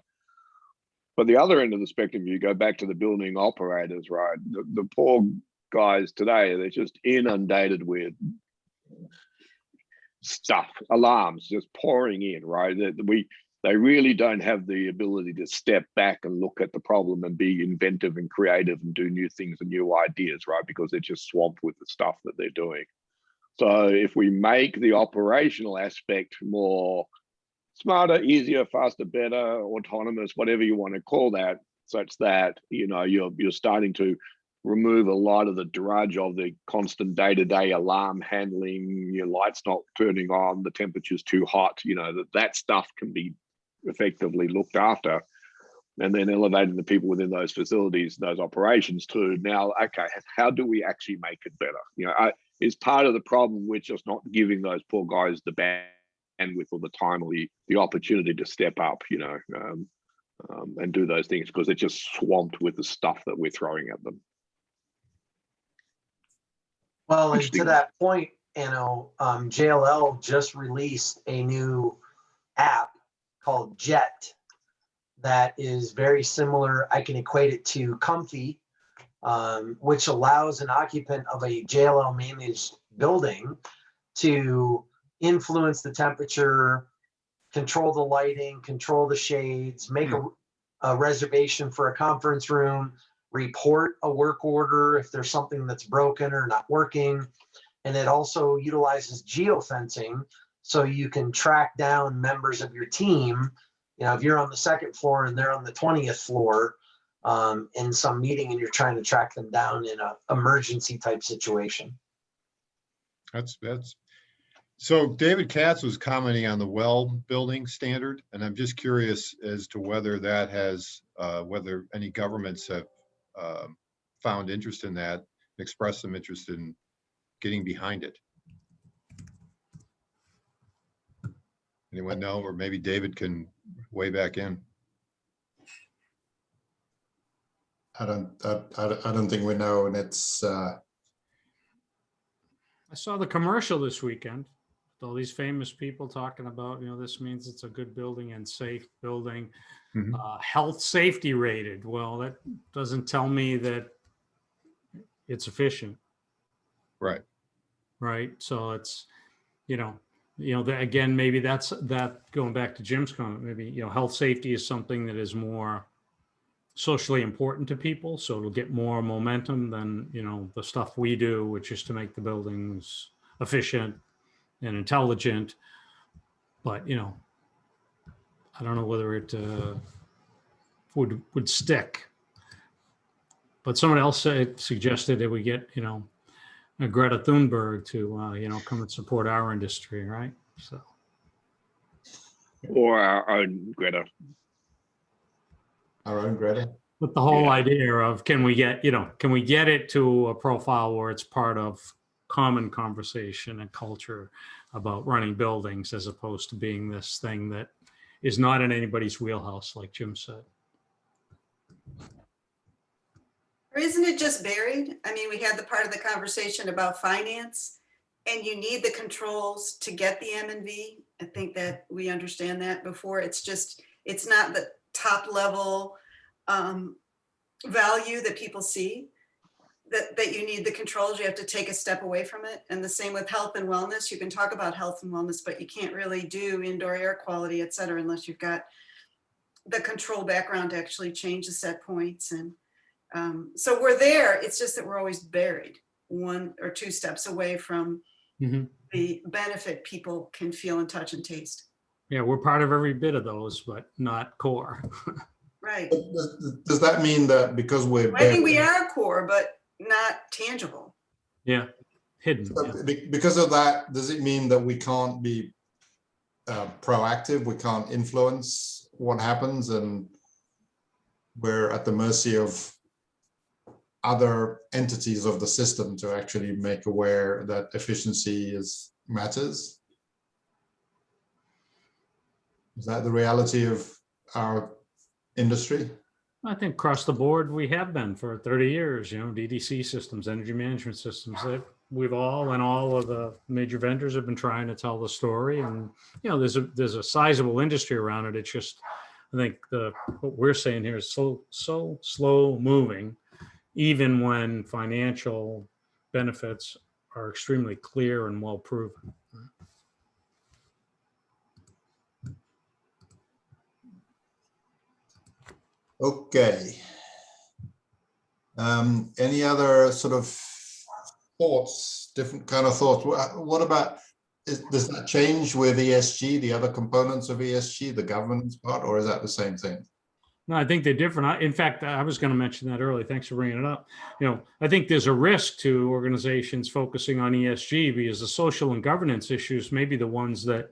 But the other end of the spectrum, you go back to the building operators, right? The poor guys today, they're just inundated with stuff, alarms just pouring in, right? They really don't have the ability to step back and look at the problem and be inventive and creative and do new things and new ideas, right? Because they're just swamped with the stuff that they're doing. So if we make the operational aspect more smarter, easier, faster, better, autonomous, whatever you want to call that, such that, you know, you're starting to remove a lot of the drudge of the constant day-to-day alarm handling, your lights not turning on, the temperature's too hot, you know, that stuff can be effectively looked after. And then elevating the people within those facilities, those operations to now, okay, how do we actually make it better? You know, is part of the problem with just not giving those poor guys the bandwidth or the time or the opportunity to step up, you know, and do those things, because they're just swamped with the stuff that we're throwing at them. Well, and to Interesting. that point, you know, JLL just released a new app called Jet that is very similar. I can equate it to Comfy, which allows an occupant of a JLL managed building to influence the temperature, control the lighting, control the shades, make a reservation for a conference room, report a work order if there's something that's broken or not working. And it also utilizes geofencing, so you can track down members of your team. You know, if you're on the second floor and they're on the 20th floor in some meeting and you're trying to track them down in an emergency type situation. That's so David Katz was commenting on the well building standard, and I'm just curious as to whether that has, whether any governments have found interest in that, expressed some interest in getting behind it. Anyone know, or maybe David can weigh back in. I don't think we know, and it's I saw the commercial this weekend. All these famous people talking about, you know, this means it's a good building and safe building, health safety rated. Well, that doesn't tell me that it's efficient. Right. Right. So it's, again, maybe that's that going back to Jim's comment, maybe, health safety is something that is more socially important to people. So it'll get more momentum than, the stuff we do, which is to make the buildings efficient and intelligent. But, I don't know whether it would stick. But someone else suggested that we get, a Greta Thunberg to, come and support our industry, right? So. Or our own Greta. our own Greta. But the whole idea of can we get it to a profile where it's part of common conversation and culture about running buildings, as opposed to being this thing that is not in anybody's wheelhouse, like Jim said. Or isn't it just buried? I mean, we had the part of the conversation about finance, and you need the controls to get the M&V. I think that we understand that before. It's not the top level value that people see, that you need the controls. You have to take a step away from it. And the same with health and wellness. You can talk about health and wellness, but you can't really do indoor air quality, et cetera, unless you've got the control background to actually change the set points. And so we're there. It's just that we're always buried 1 or 2 steps away from the benefit people can feel and touch and taste. Yeah, we're part of every bit of those, but not core. Right. Does that mean that because we're I think we are core, but not tangible. Yeah, hidden. Because of that, does it mean that we can't be proactive? We can't influence what happens, and we're at the mercy of other entities of the system to actually make aware that efficiency matters? Is that the reality of our industry? I think across the board, we have been for 30 years, DDC systems, energy management systems, that all of the major vendors have been trying to tell the story. And, there's a sizable industry around it. It's just, I think what we're saying here is so slow moving, even when financial benefits are extremely clear and well proven. Okay. Any other sort of thoughts, different kind of thoughts? What about does that change with ESG, the other components of ESG, the governance part, or is that the same thing? No, I think they're different. In fact, I was going to mention that earlier. Thanks for bringing it up. I think there's a risk to organizations focusing on ESG because the social and governance issues may be the ones that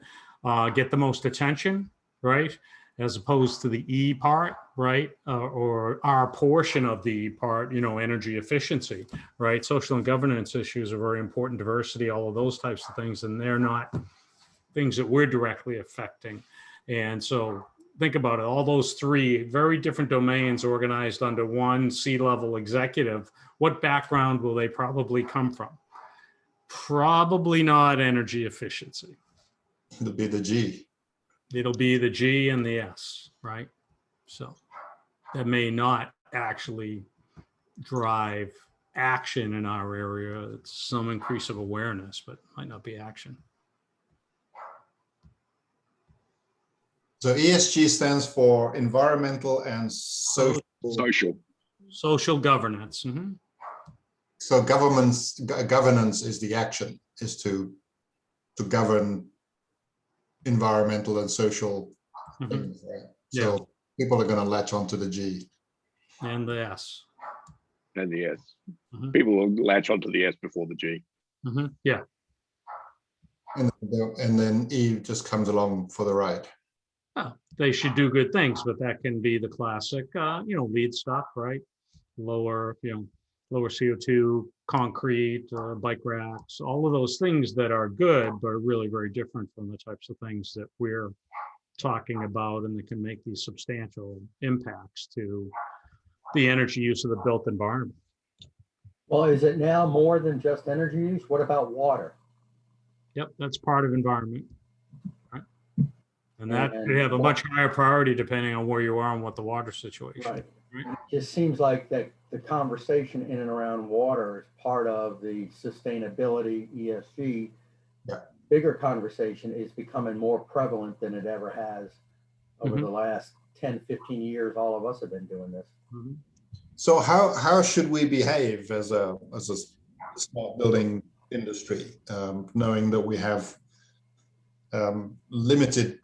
get the most attention, right? As opposed to the E part, right? Or our portion of the E part, energy efficiency, right? Social and governance issues are very important, diversity, all of those types of things, and they're not things that we're directly affecting. And so think about it, all those three very different domains organized under one C-level executive, what background will they probably come from? Probably not energy efficiency. It'll be the G. It'll be the G and the S, right? So that may not actually drive action in our area. It's some increase of awareness, but might not be action. So ESG stands for environmental and social. Social governance. Mm-hmm. So governance is the action, is to govern environmental and social things, right? So people are going to latch onto the G. And the S. And the S. Mm-hmm. People will latch onto the S before the G. Mm-hmm. Yeah. And then E just comes along for the ride. Oh, they should do good things, but that can be the classic, lead stuff, right? Lower CO2, concrete, bike racks, all of those things that are good, but are really very different from the types of things that we're talking about and that can make these substantial impacts to the energy use of the built environment. Well, is it now more than just energy use? What about water? Yep, that's part of environment. And that could have a much higher priority depending on where you are and what the water situation is. Right. It just seems like that the conversation in and around water is part of the sustainability ESG. Yeah. Bigger conversation is becoming more prevalent than it ever has over the last 10, 15 years. All of us have been doing this. Mm-hmm. So how should we behave as a smart building industry, knowing that we have limited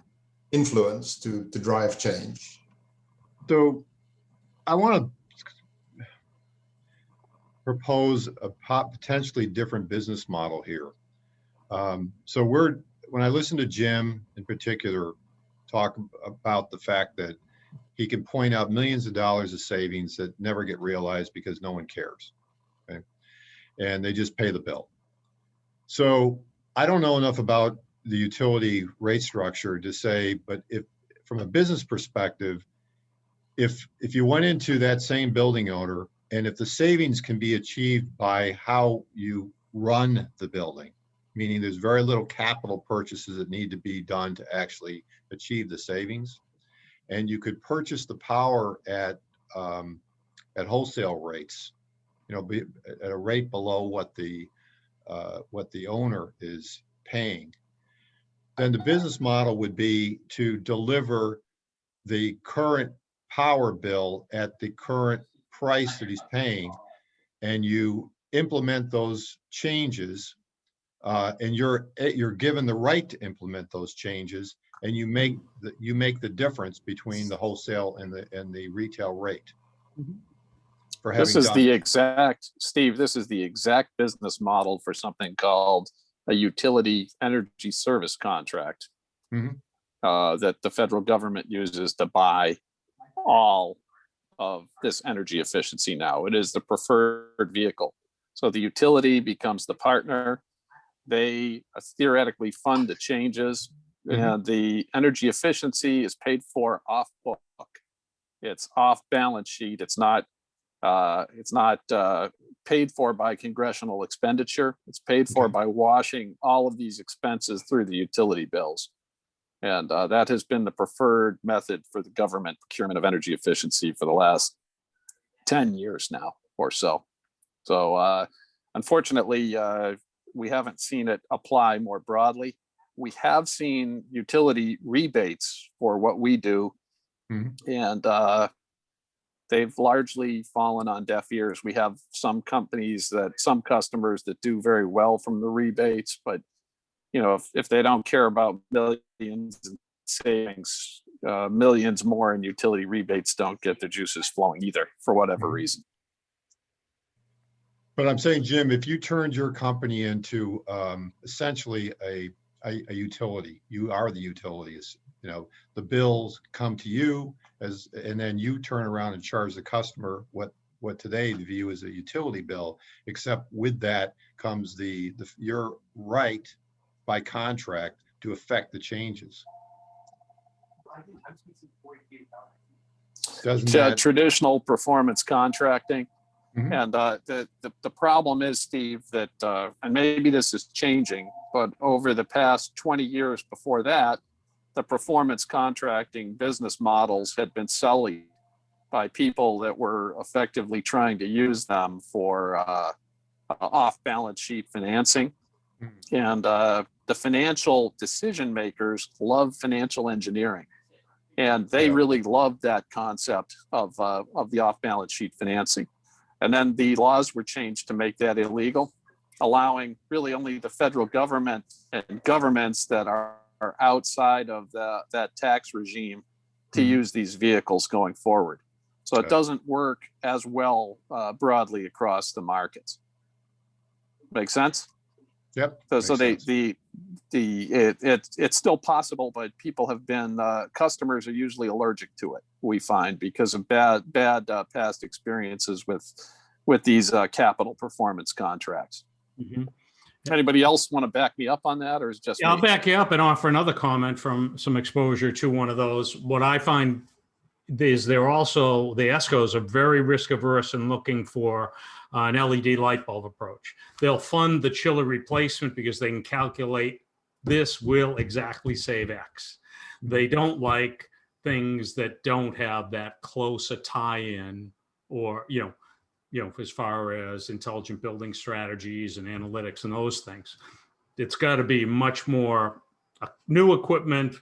influence to drive change? So I want to propose a potentially different business model here. So when I listen to Jim in particular talk about the fact that he can point out millions of dollars of savings that never get realized because no one cares, okay? And they just pay the bill. So I don't know enough about the utility rate structure to say, but if from a business perspective, if you went into that same building owner and if the savings can be achieved by how you run the building, meaning there's very little capital purchases that need to be done to actually achieve the savings, and you could purchase the power at wholesale rates, be at a rate below what the owner is paying, then the business model would be to deliver the current power bill at the current price that he's paying, and you implement those changes, and you're given the right to implement those changes, and you make the difference between the wholesale and the retail rate. Mm-hmm. This is the exact business model for something called a utility energy service contract. Mm-hmm. That the federal government uses to buy all of this energy efficiency now. It is the preferred vehicle. So the utility becomes the partner. They theoretically fund the changes, and the energy efficiency is paid for off book. It's off balance sheet. It's not paid for by congressional expenditure. It's paid for by washing all of these expenses through the utility bills. And that has been the preferred method for the government procurement of energy efficiency for the last 10 years now or so. So unfortunately, we haven't seen it apply more broadly. We have seen utility rebates for what we do, and they've largely fallen on deaf ears. We have some customers that do very well from the rebates, but you know, if they don't care about millions in savings, millions more in utility rebates don't get the juices flowing either, for whatever reason. But I'm saying, Jim, if you turned your company into essentially a utility, you are the utilities. You know, the bills come to you and then you turn around and charge the customer what today the view is a utility bill, except with that comes your right by contract to affect the changes. Doesn't that Traditional performance contracting. Mhm. And the problem is, Steve, that, and maybe this is changing, but over the past 20 years before that, the performance contracting business models had been sullied by people that were effectively trying to use them for off-balance sheet financing. And the financial decision makers love financial engineering. And they really loved that concept of the off-balance sheet financing. And then the laws were changed to make that illegal, allowing really only the federal government and governments that are outside of that tax regime to use these vehicles going forward. So it doesn't work as well broadly across the markets. Make sense? Yep. So it's still possible, but people have been customers are usually allergic to it. We find because of bad past experiences with these capital performance contracts. Mhm. Anybody else want to back me up on that, or is it just Yeah, I'll me? back you up and offer another comment from some exposure to one of those. What I find is the ESCOs are very risk averse and looking for an LED light bulb approach. They'll fund the chiller replacement because they can calculate this will exactly save X. They don't like things that don't have that close a tie-in, or as far as intelligent building strategies and analytics and those things. It's got to be much more new equipment,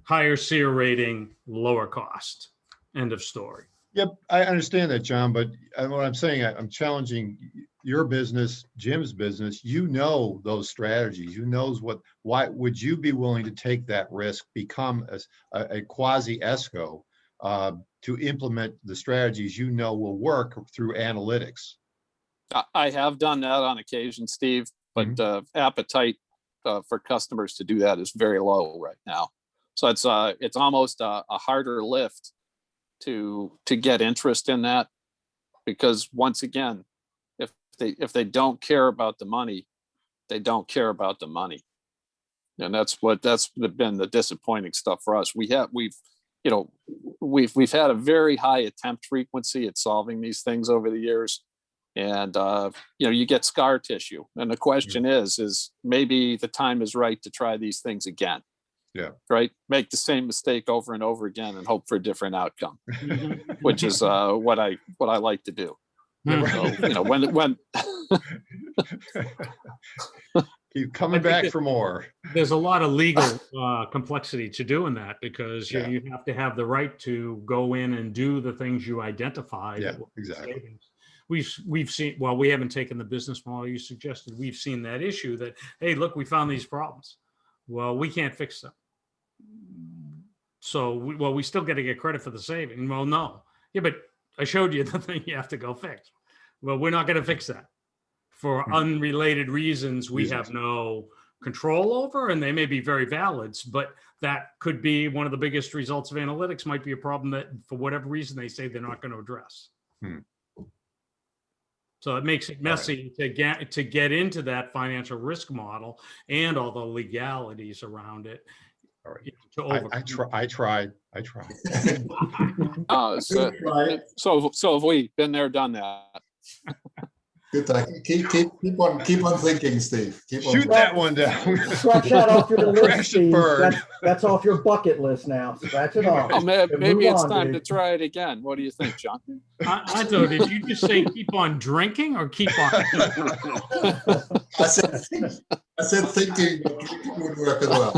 higher SEER rating, lower cost. End of story. Yep, I understand that, John, but what I'm saying, I'm challenging your business, Jim's business. You know those strategies. You knows why would you be willing to take that risk, become a quasi ESCO to implement the strategies you know will work through analytics? I have done that on occasion, Steve, but appetite for customers to do that is very low right now. So it's almost a harder lift to get interest in that, because once again, if they don't care about the money, they don't care about the money. And that's been the disappointing stuff for us. We've had a very high attempt frequency at solving these things over the years. And you get scar tissue. And the question is maybe the time is right to try these things again. Yeah. Right. Make the same mistake over and over again and hope for a different outcome, which is what I like to do. So, when keep coming back for more. There's a lot of legal complexity to doing that, because you have to have the right to go in and do the things you identified. Yeah, exactly. We've seen, well, we haven't taken the business model you suggested. We've seen that issue that, hey, look, we found these problems. Well, we can't fix them. So, we still got to get credit for the saving. Well, no. Yeah, but I showed you the thing you have to go fix. Well, we're not going to fix that for unrelated reasons we have no control over, and they may be very valid, but that could be one of the biggest results of analytics, might be a problem that for whatever reason they say they're not going to address. So it makes it messy to get into that financial risk model and all the legalities around it. All right. I tried. So have we been there, done that? Good. Keep on thinking, Steve. Shoot that one down. Scratch that off your list, Crash and Steve. burn. That's off your bucket list now. Scratch it off. Oh, maybe it's time dude. to try it again. What do you think, John? I thought, did you just say keep on drinking or keep on? I said thinking, but drinking would work as well.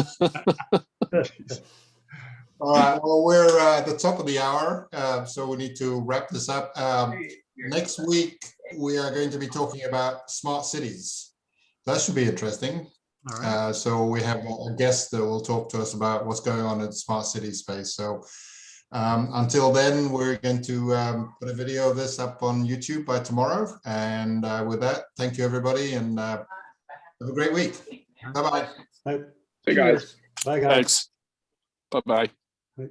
All right. Well, we're at the top of the hour, so we need to wrap this up. Next week, we are going to be talking about smart cities. That should be interesting. All right. So we have a guest that will talk to us about what's going on in the smart city space. So until then, we're going to put a video of this up on YouTube by tomorrow. And with that, thank you, everybody, and have a great week. Bye-bye. Right. Hey, guys. Bye, guys. Thanks. Bye-bye. Right.